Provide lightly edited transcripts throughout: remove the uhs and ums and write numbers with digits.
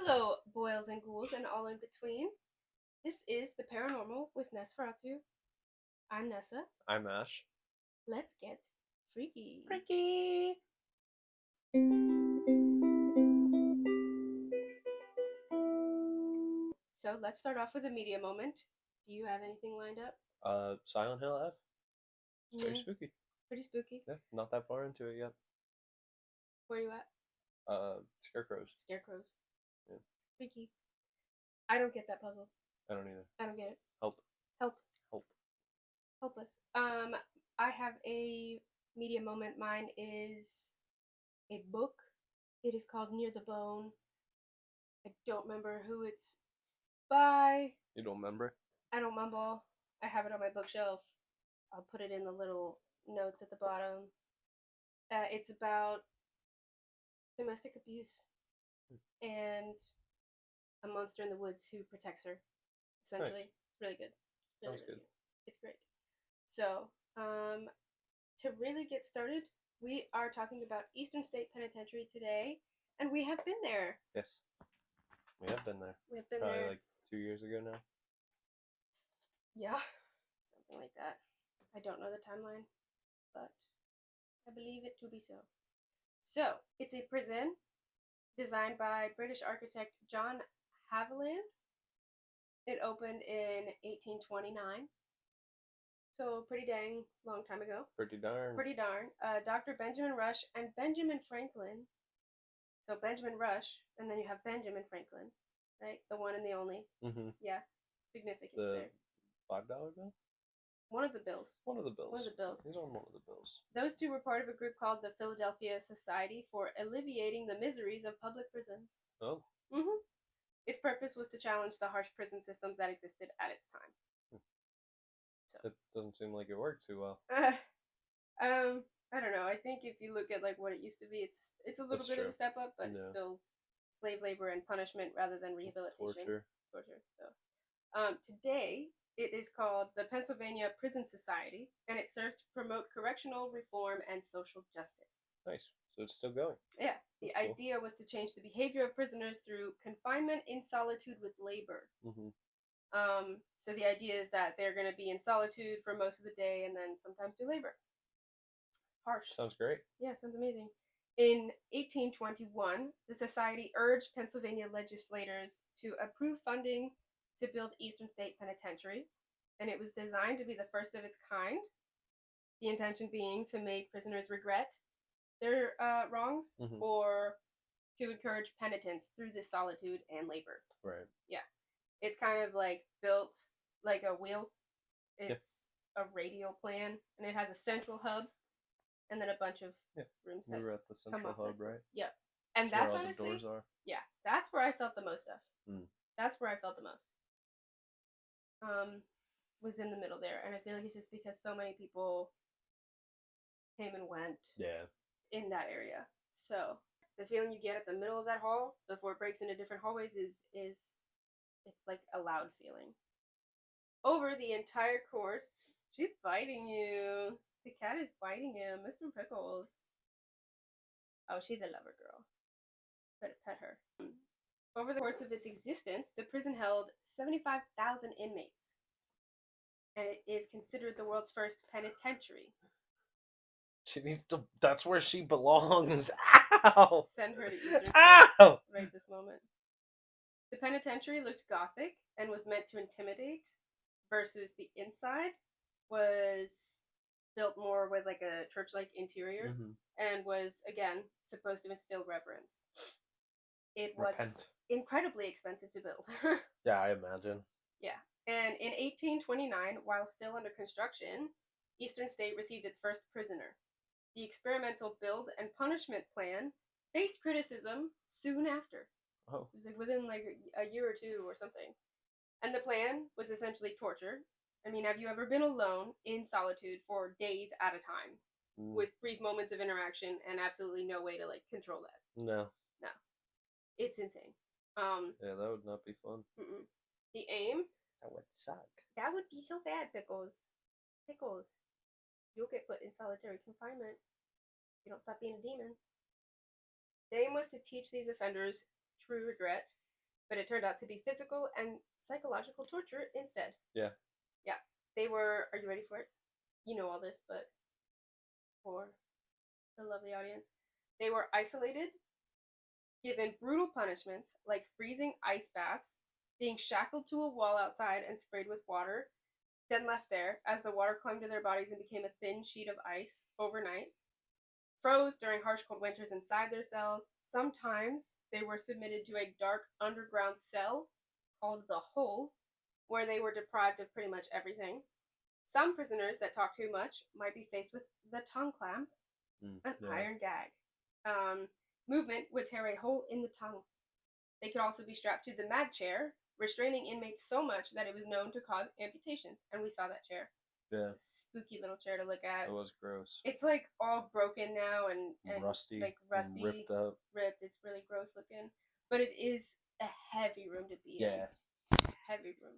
Hello, boils and ghouls and all in between. This is the Paranormal with Nessferatu. I'm Nessa. I'm Ash. Let's get freaky. Freaky! So let's start off with a media moment. Do you have anything lined up? Silent Hill F. Very Yeah, spooky. pretty spooky. Yeah, not that far into it yet. Where are you at? Scarecrows. Scarecrows. Yeah. Freaky. I don't get that puzzle. I don't either. I don't get it. Help. Help. Help. Help us. I have a media moment. Mine is a book. It is called Near the Bone. I don't remember who it's by. You don't remember? I don't mumble. I have it on my bookshelf. I'll put it in the little notes at the bottom. It's about domestic abuse and a monster in the woods who protects her. Essentially, Nice. It's really good. Really, Sounds really good. It's great. So, to really get started, we are talking about Eastern State Penitentiary today, and we have been there. Yes. We have been there. We have been Probably there. like 2 years ago now. Yeah, something like that. I don't know the timeline, but I believe it to be so. So, it's a prison designed by British architect John Haviland. It opened in 1829, so pretty dang long time ago. Pretty darn. Pretty darn. Dr. Benjamin Rush and Benjamin Franklin. So Benjamin Rush, and then you have Benjamin Franklin, right? The one and the only. Mm-hmm. Yeah, significance The there. $5 bill? One of the bills. One of the bills. One of the bills. He's on one of the bills. Those two were part of a group called the Philadelphia Society for Alleviating the Miseries of Public Prisons. Oh. Mm-hmm. Its purpose was to challenge the harsh prison systems that existed at its time. So. It doesn't seem like it worked too well. I don't know. I think if you look at like what it used to be, it's a little That's bit true. of a step up, but Yeah. it's still slave labor and punishment rather than rehabilitation. Torture. So, today it is called the Pennsylvania Prison Society, and it serves to promote correctional reform and social justice. Nice. So it's still going. Yeah. The That's cool. idea was to change the behavior of prisoners through confinement in solitude with labor. Mm-hmm. So the idea is that they're going to be in solitude for most of the day and then sometimes do labor. Harsh. Sounds great. Yeah, sounds amazing. In 1821, the society urged Pennsylvania legislators to approve funding to build Eastern State Penitentiary, and it was designed to be the first of its kind. The intention being to make prisoners regret their wrongs, Mm-hmm. or to encourage penitence through this solitude and labor. Right. Yeah. It's kind of like built like a wheel. It's a radial plan, and it has a central hub, and then a bunch of rooms that We were at the come central off hub, this. right? Yeah. And That's that's where all honestly, the doors are. yeah, that's where I felt the most of. Mm. That's where I felt the most. Was in the middle there, and I feel like it's just because so many people came and went. Yeah. In that area. So the feeling you get at the middle of that hall before it breaks into different hallways is it's like a loud feeling. Over the entire course, she's biting you. The cat is biting him, Mr. Pickles. Oh, she's a lover girl. Better pet her. Over the course of its existence, the prison held 75,000 inmates, and it is considered the world's first penitentiary. She needs to. That's where she belongs. Ow! Send her to Eastern State Ow! right this moment. The penitentiary looked gothic and was meant to intimidate, versus the inside was built more with like a church-like interior, Mm-hmm. and was again supposed to instill reverence. It was Repent. incredibly expensive to build. Yeah, I imagine. Yeah, and in 1829, while still under construction, Eastern State received its first prisoner. The experimental build and punishment plan faced criticism soon after. Oh. So it was like within like a year or two or something. And the plan was essentially torture. I mean, have you ever been alone in solitude for days at a time with brief moments of interaction and absolutely no way to like control that? No. It's insane. Yeah, that would not be fun. The aim? That would suck. That would be so bad, Pickles. Pickles. You'll get put in solitary confinement if you don't stop being a demon. The aim was to teach these offenders true regret but it turned out to be physical and psychological torture instead. Yeah. Yeah. They were, are you ready for it? You know all this, but for the lovely audience, they were isolated, given brutal punishments like freezing ice baths, being shackled to a wall outside and sprayed with water, then left there as the water clung to their bodies and became a thin sheet of ice overnight, froze during harsh cold winters inside their cells. Sometimes they were submitted to a dark underground cell called the Hole, where they were deprived of pretty much everything. Some prisoners that talked too much might be faced with the tongue clamp, an iron gag. Movement would tear a hole in the tongue. They could also be strapped to the mad chair, restraining inmates so much that it was known to cause amputations. And we saw that chair. Yeah. It's a spooky little chair to look at. It was gross. It's like all broken now and rusty. Like rusty. And ripped up. It's really gross looking. But it is a heavy room to be in. Yeah. Heavy room.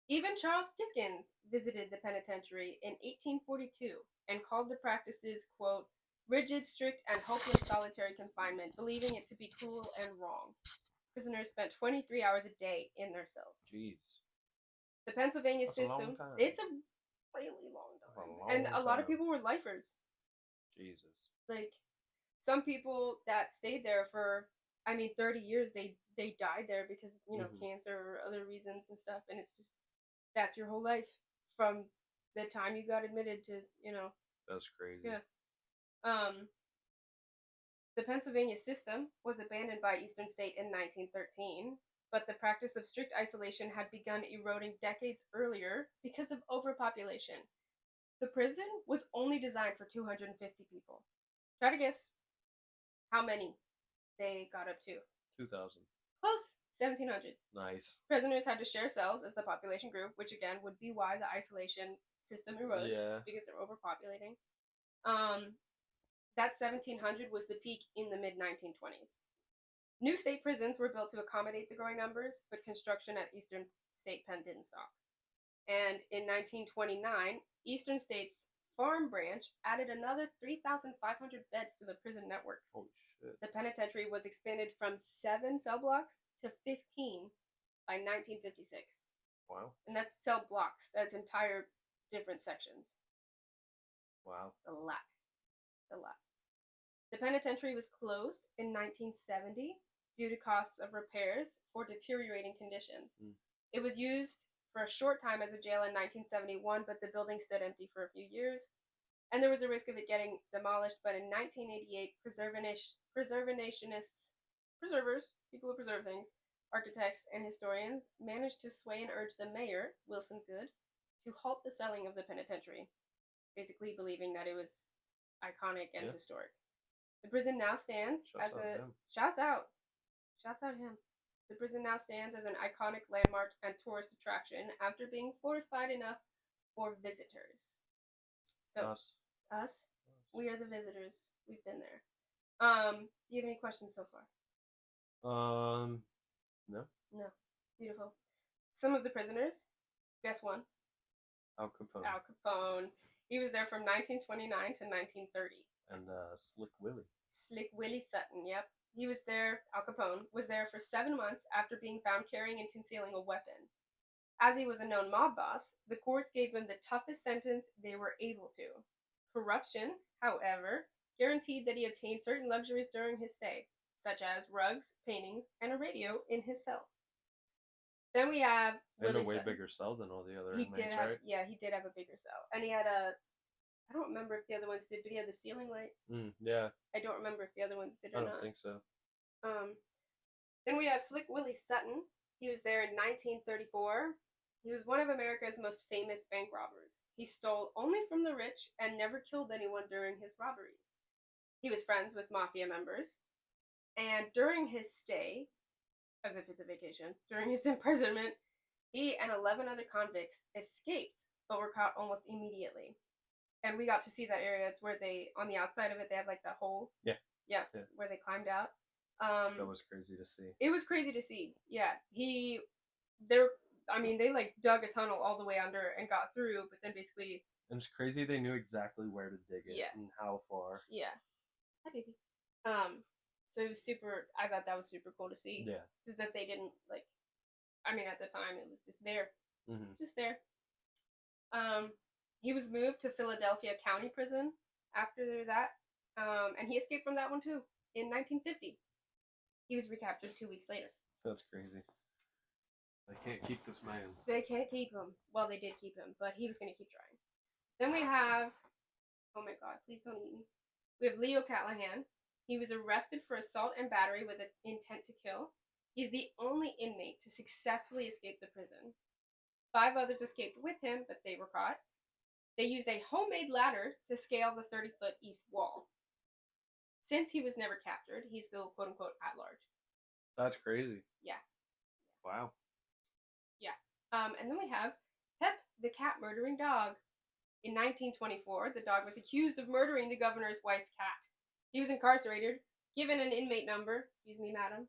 Even Charles Dickens visited the penitentiary in 1842 and called the practices, quote, rigid, strict, and hopeless solitary confinement, believing it to be cruel and wrong. Prisoners spent 23 hours a day in their cells. Jeez. The Pennsylvania system, it's a really long time. And a lot of people were lifers. Jesus. Like, some people that stayed there for, 30 years, they died there because, cancer or other reasons and stuff. And it's just, that's your whole life from the time you got admitted to, That's crazy. Yeah. The Pennsylvania system was abandoned by Eastern State in 1913, but the practice of strict isolation had begun eroding decades earlier because of overpopulation. The prison was only designed for 250 people. Try to guess how many they got up to. 2,000. Close. 1,700. Nice. Prisoners had to share cells as the population grew, which again would be why the isolation system erodes, because they're overpopulating. That 1,700 was the peak in the mid-1920s. New state prisons were built to accommodate the growing numbers, but construction at Eastern State Penn didn't stop. And in 1929, Eastern State's Farm Branch added another 3,500 beds to the prison network. Holy shit. The penitentiary was expanded from 7 cell blocks to 15 by 1956. Wow. And that's cell blocks. That's entire different sections. Wow. It's a lot. It's a lot. The penitentiary was closed in 1970 due to costs of repairs for deteriorating conditions. It was used for a short time as a jail in 1971, but the building stood empty for a few years. And there was a risk of it getting demolished, but in 1988, preservers, people who preserve things, architects, and historians managed to sway and urge the mayor, Wilson Good, to halt the selling of the penitentiary, basically believing that it was iconic and historic. The prison now stands Shouts out him. The prison now stands as an iconic landmark and tourist attraction after being fortified enough for visitors. So, us, we are the visitors. We've been there. Do you have any questions so far? No. No. Beautiful. Some of the prisoners, guess one. Al Capone. Al Capone. He was there from 1929 to 1930. And Slick Willie. Slick Willie Sutton, yep. He was there, Al Capone, was there for 7 months after being found carrying and concealing a weapon. As he was a known mob boss, the courts gave him the toughest sentence they were able to. Corruption, however, guaranteed that he obtained certain luxuries during his stay, such as rugs, paintings, and a radio in his cell. Then we have Willie a way Sutton. bigger cell than all the other inmates, right? Yeah, he did have a bigger cell. And he had I don't remember if the other ones did, but he had the ceiling light. Yeah. I don't remember if the other ones did or not. I don't think so. Then we have Slick Willie Sutton. He was there in 1934. He was one of America's most famous bank robbers. He stole only from the rich and never killed anyone during his robberies. He was friends with mafia members. And during his stay, as if it's a vacation, during his imprisonment, he and 11 other convicts escaped, but were caught almost immediately. And we got to see that area. It's where on the outside of it, they have like that hole. Yeah. Where they climbed out. That was crazy to see. It was crazy to see. Yeah. They like dug a tunnel all the way under and got through, but then basically. And it's crazy they knew exactly where to dig it and how far. Yeah. Hi, baby. So it was super. I thought that was super cool to see. Yeah. Just that they didn't like I mean, at the time, it was just there. Mm-hmm. Just there. He was moved to Philadelphia County Prison after that, and he escaped from that one too in 1950. He was recaptured 2 weeks later. That's crazy. They can't keep this man. They can't keep him. Well, they did keep him, but he was going to keep trying. Then we have, oh my god, please don't eat me. We have Leo Callahan. He was arrested for assault and battery with an intent to kill. He's the only inmate to successfully escape the prison. 5 others escaped with him, but they were caught. They used a homemade ladder to scale the 30-foot east wall. Since he was never captured, he's still quote-unquote at large. That's crazy. Yeah. Wow. Yeah. And then we have Pep the cat murdering dog. In 1924, the dog was accused of murdering the governor's wife's cat. He was incarcerated, given an inmate number, excuse me, madam,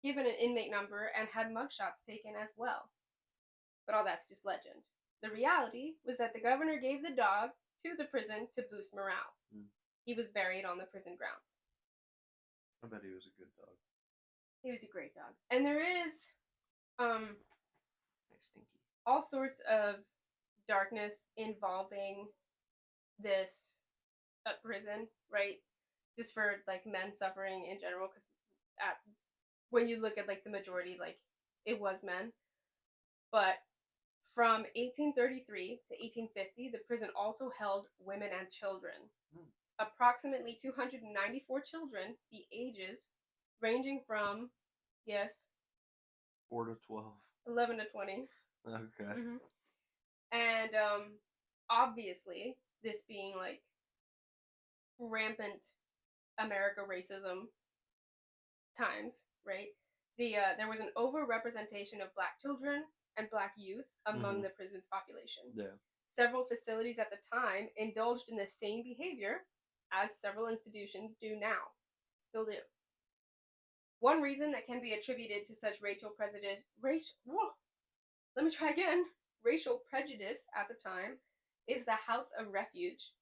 given an inmate number, and had mugshots taken as well. But all that's just legend. The reality was that the governor gave the dog to the prison to boost morale. He was buried on the prison grounds. I bet he was a good dog. He was a great dog. And there is Stinky. all sorts of darkness involving this prison, right? Just for like men suffering in general, because when you look at like the majority, like it was men. But from 1833 to 1850, the prison also held women and children. Approximately 294 children, the ages ranging from, yes, 4 to 12. 11 to 20. Okay. Mm-hmm. And obviously, this being like rampant America racism times, right? There was an overrepresentation of Black children and Black youths among the prison's population. Yeah. Several facilities at the time indulged in the same behavior as several institutions do now. Still do. One reason that can be attributed to such racial prejudice at the time is the House of Refuge,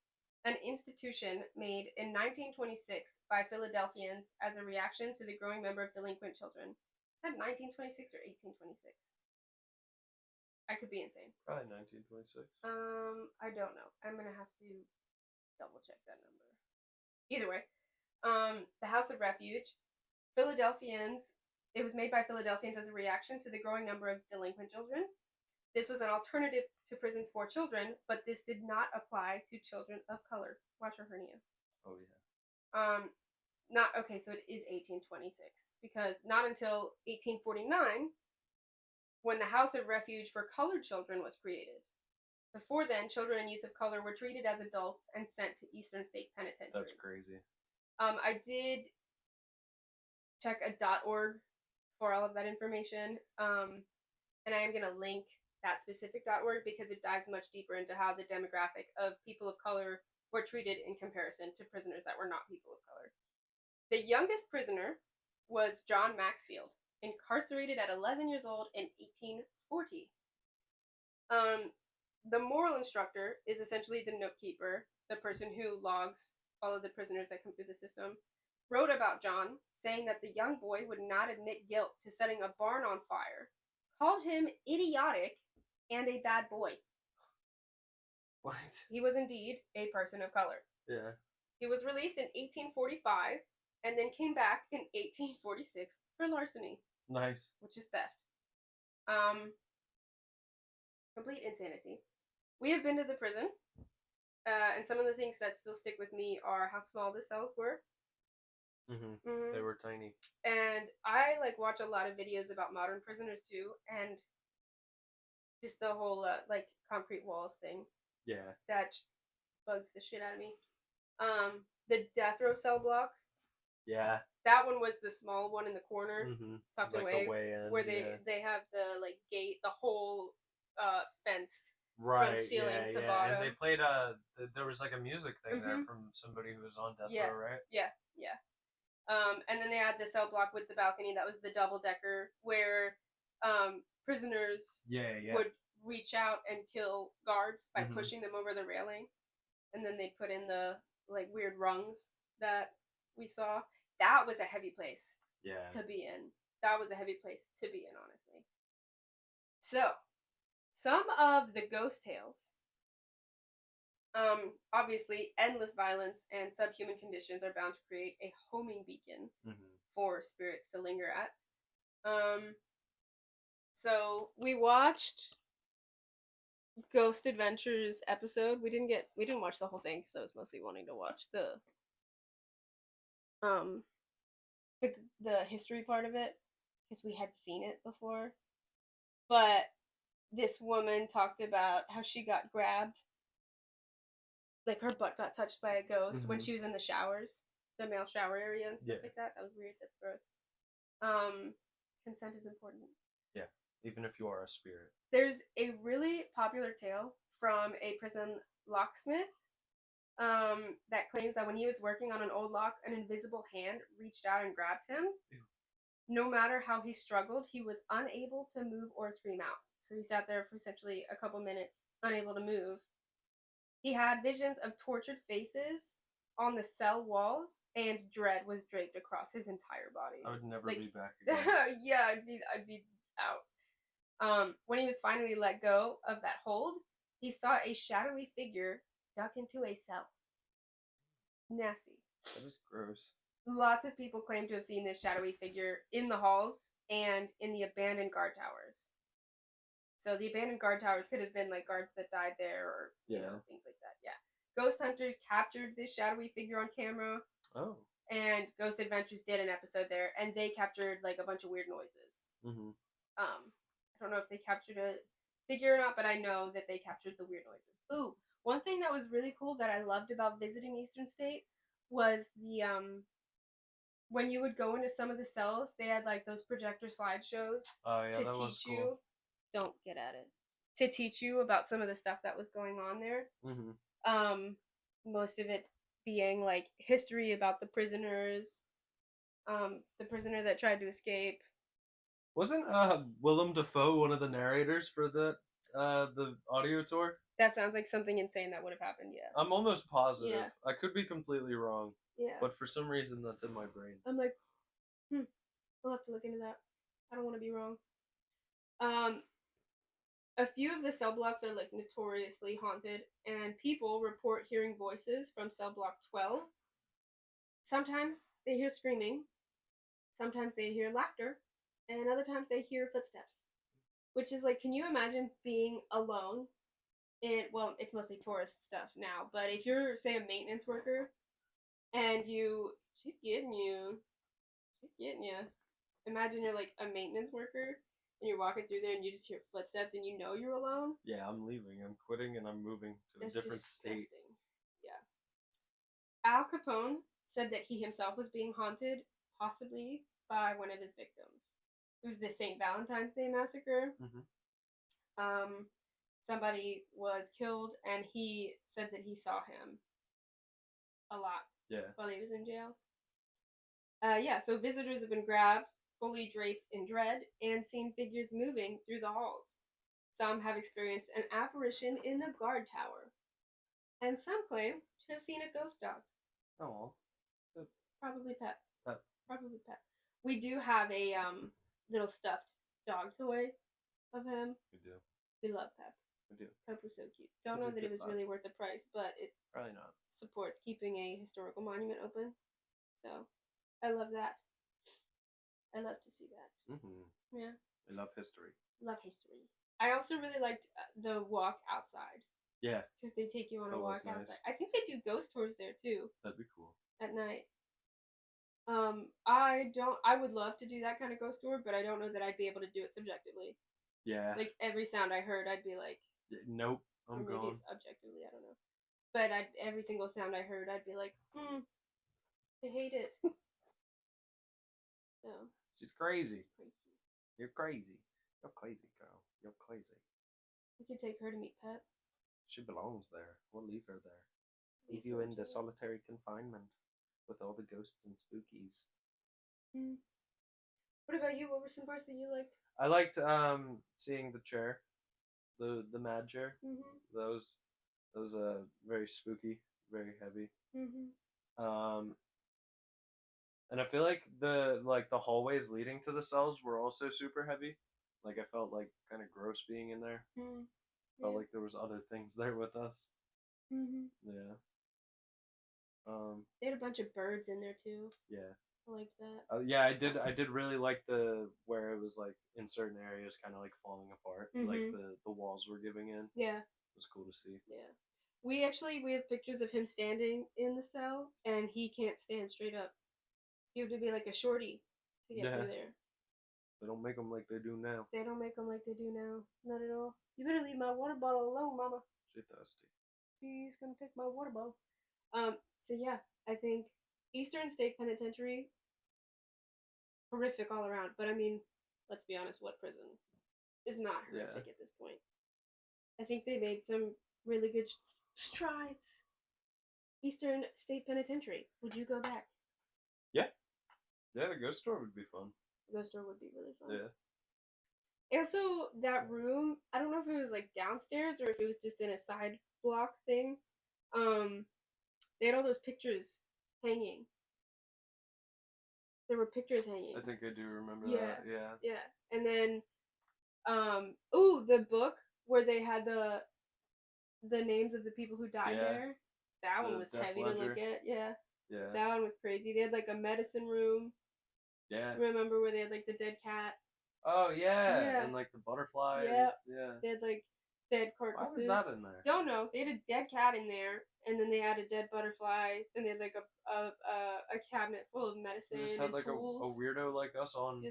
an institution made in 1926 by Philadelphians as a reaction to the growing number of delinquent children. Is that 1926 or 1826? I could be insane. Probably 1926. I don't know. I'm gonna have to double check that number. Either way, the House of Refuge, it was made by Philadelphians as a reaction to the growing number of delinquent children. This was an alternative to prisons for children, but this did not apply to children of color. Watch her hernia. Oh yeah. So it is 1826, because not until 1849 when the House of Refuge for Colored Children was created. Before then, children and youth of color were treated as adults and sent to Eastern State Penitentiary. That's crazy. I did check a .org for all of that information, and I am going to link that specific .org because it dives much deeper into how the demographic of people of color were treated in comparison to prisoners that were not people of color. The youngest prisoner was John Maxfield, incarcerated at 11 years old in 1840. The moral instructor is essentially the note keeper, the person who logs all of the prisoners that come through the system, wrote about John, saying that the young boy would not admit guilt to setting a barn on fire, called him idiotic and a bad boy. What? He was indeed a person of color. Yeah. He was released in 1845 and then came back in 1846 for larceny. Nice. Which is theft. Complete insanity. We have been to the prison, and some of the things that still stick with me are how small the cells were. They were tiny. And I watch a lot of videos about modern prisoners too, and just the whole concrete walls thing. Yeah. That bugs the shit out of me. The death row cell block. Yeah. That one was the small one in the corner, tucked away, in, where they have the gate, the whole fenced right, from ceiling to bottom. And they played there was a music thing there from somebody who was on death row, right? Yeah. And then they had the cell block with the balcony that was the double decker where prisoners would reach out and kill guards by pushing them over the railing, and then they put in the weird rungs that we saw. That was a heavy place to be in. that was a heavy place to be in, honestly. So, some of the ghost tales, obviously, endless violence and subhuman conditions are bound to create a homing beacon for spirits to linger at. So we watched Ghost Adventures episode. We didn't watch the whole thing because I was mostly wanting to watch the history part of it because we had seen it before. But this woman talked about how she got grabbed, like her butt got touched by a ghost when she was in the showers, the male shower area and stuff like that. That was weird. That's gross. Consent is important. Yeah, even if you are a spirit. There's a really popular tale from a prison locksmith that claims that when he was working on an old lock, an invisible hand reached out and grabbed him. Ew. No matter how he struggled, he was unable to move or scream out. So he sat there for essentially a couple minutes, unable to move. He had visions of tortured faces on the cell walls, and dread was draped across his entire body. I would never be back again. Yeah, I'd be out. When he was finally let go of that hold, he saw a shadowy figure duck into a cell. Nasty. That was gross. Lots of people claim to have seen this shadowy figure in the halls and in the abandoned guard towers. So the abandoned guard towers could have been like guards that died there or you know, things like that. Yeah. Ghost Hunters captured this shadowy figure on camera. Oh. And Ghost Adventures did an episode there, and they captured like a bunch of weird noises. I don't know if they captured a figure or not, but I know that they captured the weird noises. Ooh, one thing that was really cool that I loved about visiting Eastern State was the when you would go into some of the cells, they had like those projector slideshows to teach you. Cool. Don't get at it. To teach you about some of the stuff that was going on there. Most of it being like history about the prisoners, the prisoner that tried to escape. Wasn't Willem Dafoe one of the narrators for the audio tour? That sounds like something insane that would have happened, yeah. I'm almost positive. Yeah. I could be completely wrong. Yeah. But for some reason that's in my brain. I'm like, we'll have to look into that. I don't want to be wrong. A few of the cell blocks are like notoriously haunted, and people report hearing voices from cell block 12. Sometimes they hear screaming, sometimes they hear laughter, and other times they hear footsteps. Which is like, can you imagine being alone? Well, it's mostly tourist stuff now, but if you're, say, a maintenance worker, and she's getting you. Imagine you're like a maintenance worker, and you're walking through there and you just hear footsteps and you know you're alone. Yeah, I'm leaving. I'm quitting and I'm moving to a different state. Yeah. Al Capone said that he himself was being haunted, possibly by one of his victims. It was the St. Valentine's Day massacre. Somebody was killed and he said that he saw him a lot while he was in jail. So visitors have been grabbed, fully draped in dread, and seen figures moving through the halls. Some have experienced an apparition in the guard tower. And some claim to have seen a ghost dog. Oh. Probably pet. Probably pet. We do have a little stuffed dog toy of him. We do. We love Pep. We do. Pep was so cute. Don't know that it was really worth the price, but it probably not supports keeping a historical monument open. So, I love that. I love to see that. Yeah. I love history. Love history. I also really liked the walk outside. Yeah. Because they take you on a walk outside. I think they do ghost tours there too. That'd be cool. At night. I would love to do that kind of ghost tour, but I don't know that I'd be able to do it subjectively. Yeah. Like every sound I heard, I'd be like, nope, I'm gone. Maybe it's objectively, I don't know. But every single sound I heard, I'd be like, I hate it. So. She's crazy. You're crazy. You're crazy, girl. You're crazy. We could take her to meet Pep. She belongs there. We'll leave her there. Leave you into solitary confinement with all the ghosts and spookies. What about you? What were some parts that you liked? I liked seeing the chair, the mad chair. Those very spooky, very heavy. And I feel like the hallways leading to the cells were also super heavy. Like I felt like kind of gross being in there. Mm. Felt like there was other things there with us. Mm-hmm. Yeah. They had a bunch of birds in there too. Yeah. I liked that. Yeah, I did really like the where it was like in certain areas kind of like falling apart, like the walls were giving in. Yeah. It was cool to see. Yeah. We have pictures of him standing in the cell, and he can't stand straight up. You have to be like a shorty to get through there. They don't make them like they do now. They don't make them like they do now. Not at all. You better leave my water bottle alone, Mama. She's thirsty. She's gonna take my water bottle. So yeah, I think Eastern State Penitentiary, horrific all around. But I mean, let's be honest, what prison is not horrific at this point? I think they made some really good strides. Eastern State Penitentiary. Would you go back? Yeah. Yeah, the ghost store would be fun. The ghost store would be really fun. Yeah. Also, that room, I don't know if it was like downstairs or if it was just in a side block thing. They had all those pictures hanging. There were pictures hanging. I think I do remember that. Yeah. Yeah. And then, the book where they had the names of the people who died there. That one was heavy to look at. Yeah. Yeah. That one was crazy. They had like a medicine room. Yeah. Remember where they had like the dead cat? Oh yeah. And like the butterfly. Yeah. Yeah. They had like dead carcasses. Why was that in there? Don't know. They had a dead cat in there, and then they had a dead butterfly. Then they had like a cabinet full of medicine. They just had like tools. A weirdo like us on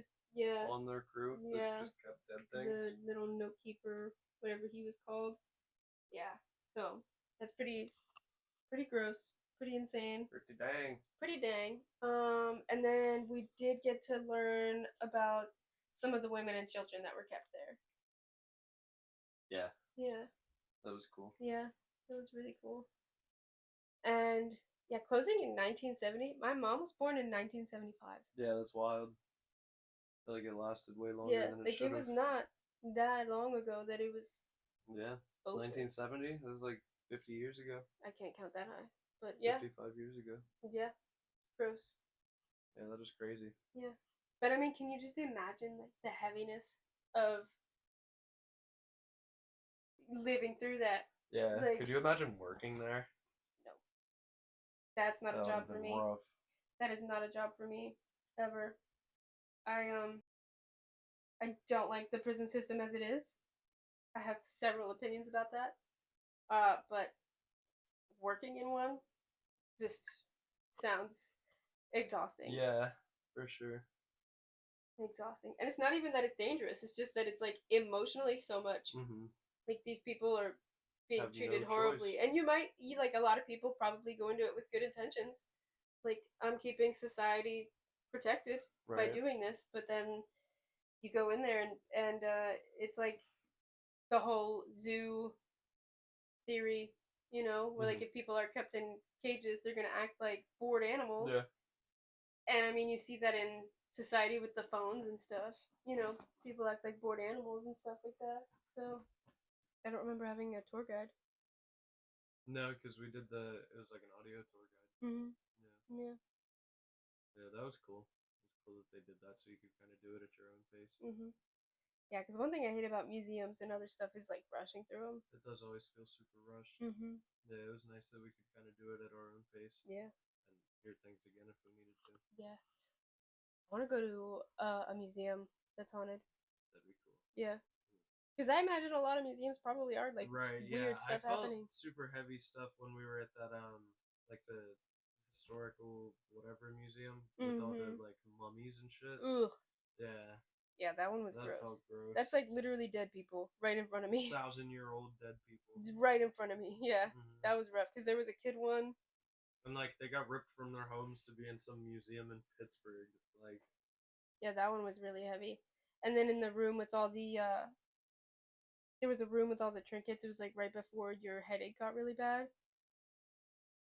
on their crew. Yeah. That just kept dead things. The little note keeper, whatever he was called. Yeah. So that's pretty gross. Pretty insane. Pretty dang. And then we did get to learn about some of the women and children that were kept there. Yeah. Yeah. That was cool. Yeah, it was really cool. And yeah, closing in 1970. My mom was born in 1975. Yeah, that's wild. I feel like it lasted way longer than it should have. It was not that long ago that it was. Yeah. Open. 1970. It was like 50 years ago. I can't count that high. But yeah. 55 years ago. Yeah. It's gross. Yeah, that is crazy. Yeah. But I mean, can you just imagine like the heaviness of living through that? Yeah. Like, could you imagine working there? No. That's not a job for me. Rough. That is not a job for me. Ever. I don't like the prison system as it is. I have several opinions about that. But working in one just sounds exhausting. Yeah, for sure. Exhausting. And it's not even that it's dangerous, it's just that it's like emotionally so much. Like these people are being treated horribly. And you like a lot of people probably go into it with good intentions. Like, I'm keeping society protected by doing this, but then you go in there and it's like the whole zoo theory, you know, where like if people are kept in cages, they're gonna act like bored animals. Yeah. And I mean, you see that in society with the phones and stuff. You know, people act like bored animals and stuff like that. So, I don't remember having a tour guide. No, because we did it was like an audio tour guide. Yeah. Yeah, that was cool. It was cool that they did that so you could kind of do it at your own pace. Yeah, because one thing I hate about museums and other stuff is like rushing through them. It does always feel super rushed. Yeah, it was nice that we could kind of do it at our own pace. Yeah. And hear things again if we needed to. Yeah. I want to go to a museum that's haunted. That'd be cool. Yeah. Because I imagine a lot of museums probably are like weird stuff happening. I felt super heavy stuff when we were at that like the historical whatever museum with all the like mummies and shit. Ugh. Yeah. Yeah, that one was that gross. Felt gross. That's like literally dead people right in front of me. 1,000-year-old dead people. It's right in front of me. Yeah, that was rough because there was a kid one. And like they got ripped from their homes to be in some museum in Pittsburgh. Like. Yeah, that one was really heavy. And then in the room with all the there was a room with all the trinkets. It was like right before your headache got really bad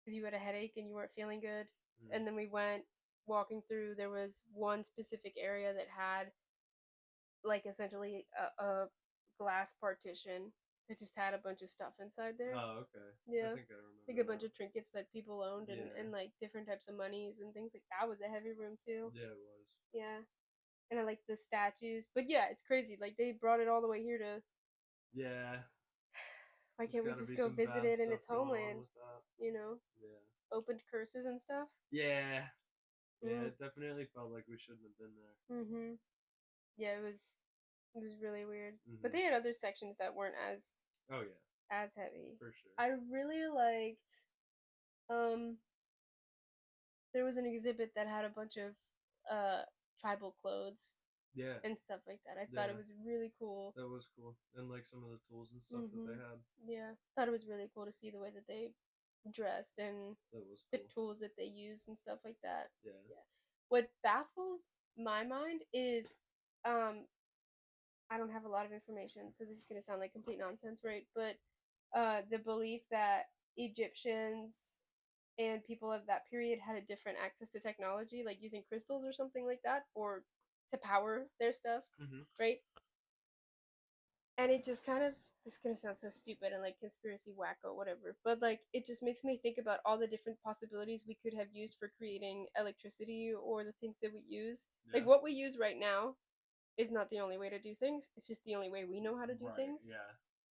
because you had a headache and you weren't feeling good. And then we went walking through. There was one specific area that had like essentially a glass partition that just had a bunch of stuff inside there. Oh, okay. Yeah. I think I remember. Like a bunch of trinkets that people owned Yeah. and like different types of monies and things like that. Was a heavy room too. Yeah, it was. Yeah. And I like the statues. But yeah, it's crazy. Like they brought it all the way here to. Yeah. Why can't we just go visit it in its homeland? You know? Yeah. Opened curses and stuff. Yeah. Yeah, it definitely felt like we shouldn't have been there. Mm-hmm. Yeah, it was really weird. But they had other sections that weren't as oh yeah. As heavy. For sure. I really liked there was an exhibit that had a bunch of tribal clothes. Yeah. And stuff like that. I thought it was really cool. That was cool. And like some of the tools and stuff that they had. Yeah. Thought it was really cool to see the way that they dressed and that was cool. The tools that they used and stuff like that. Yeah. What baffles my mind is I don't have a lot of information, so this is gonna sound like complete nonsense, right? But the belief that Egyptians and people of that period had a different access to technology, like using crystals or something like that, or to power their stuff, right? And it just kind of, this is gonna sound so stupid and like conspiracy wacko, whatever, but like it just makes me think about all the different possibilities we could have used for creating electricity or the things that we use. Yeah. Like what we use right now is not the only way to do things. It's just the only way we know how to do things. Yeah.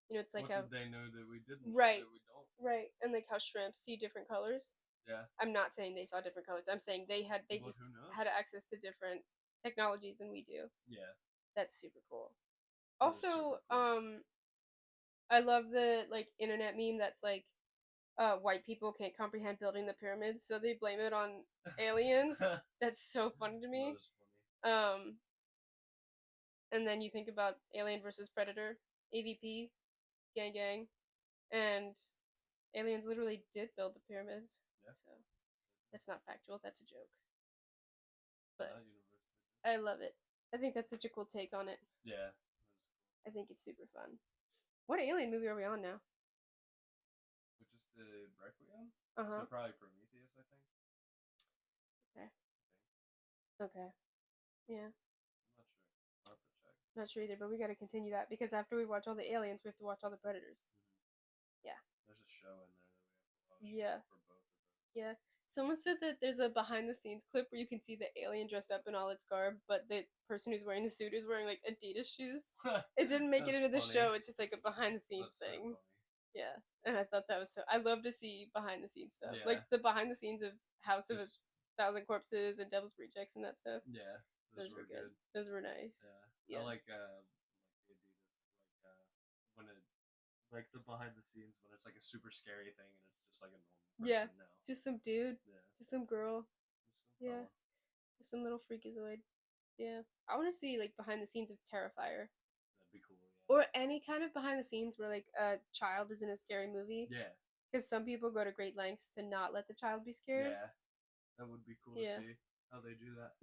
You know, it's like what did they know that we didn't? Right. That we don't. Right. And like how shrimps see different colors. Yeah. I'm not saying they saw different colors. I'm saying they just had access to different technologies than we do. Yeah. That's super cool. Also, I love the like internet meme that's like white people can't comprehend building the pyramids, so they blame it on aliens. That's so funny to me. That is funny. And then you think about Alien versus Predator, AVP, gang, and aliens literally did build the pyramids. Yeah. So that's not factual. That's a joke. But I love it. I think that's such a cool take on it. Yeah. I think it's super fun. What alien movie are we on now? Which is the Requiem? So probably Prometheus, I think. Okay. Okay. Yeah. I'm not sure. I'll have to check. Not sure either, but we gotta continue that because after we watch all the aliens, we have to watch all the predators. Yeah. There's a show in there that we have to watch. Yeah. For both of those. Yeah. Someone said that there's a behind the scenes clip where you can see the alien dressed up in all its garb, but the person who's wearing the suit is wearing like Adidas shoes. It didn't make it into the show. It's just like a behind the scenes thing. So yeah. And I thought that was so. I love to see behind the scenes stuff, like the behind the scenes of House of a Thousand Corpses and Devil's Rejects and that stuff. Yeah, those were good. Those were nice. Yeah. I like the Adidas, when it like the behind the scenes when it's like a super scary thing and it's just like a normal person now. It's just some dude. Yeah. Just some girl. Just some little freakazoid. Yeah. I want to see like behind the scenes of Terrifier. That'd be cool. Or any kind of behind the scenes where like a child is in a scary movie. Yeah. Because some people go to great lengths to not let the child be scared. Yeah. That would be cool to see how they do that.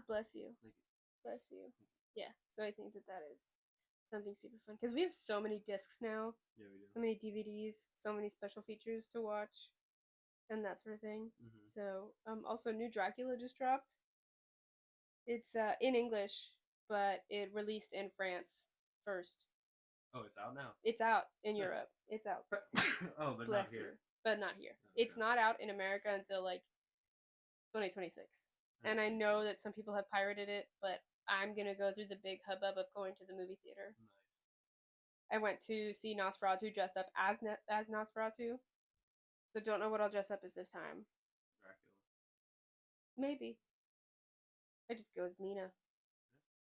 Bless you. Thank you. Bless you. Yeah. So I think that is something super fun. Because we have so many discs now. Yeah, we do. So many DVDs. So many special features to watch. And that sort of thing. So, also new Dracula just dropped. It's in English, but it released in France first. Oh, it's out now? It's out in Europe. It's out. Oh, but Bless not here. You. But not here. Okay. It's not out in America until like 2026. And I know that some people have pirated it, but I'm going to go through the big hubbub of going to the movie theater. Nice. I went to see Nosferatu dressed up as Nosferatu. So don't know what I'll dress up as this time. Dracula. Maybe. I just go as Mina.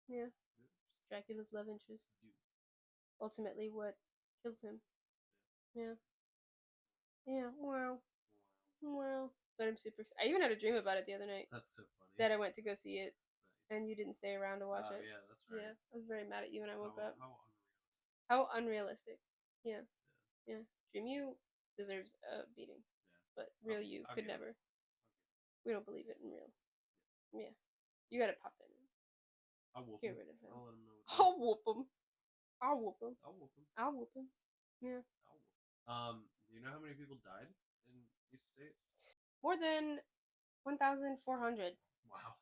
Yeah. Just Dracula's love interest. Ultimately what kills him. Yeah. Yeah. Wow. But I'm super excited. I even had a dream about it the other night. That's so funny. That I went to go see it. Nice. And you didn't stay around to watch it. Yeah, that's right. Yeah. I was very mad at you when I woke up. How unrealistic. Yeah. Dream you deserves a beating. Yeah. But real you could never. We don't believe it in real. Yeah. You gotta pop in. I'll whoop him. Get rid of him. I'll let him know. I'll whoop him. I'll whoop him. Yeah. Do you know how many people died in East State? More than 1,400. Wow.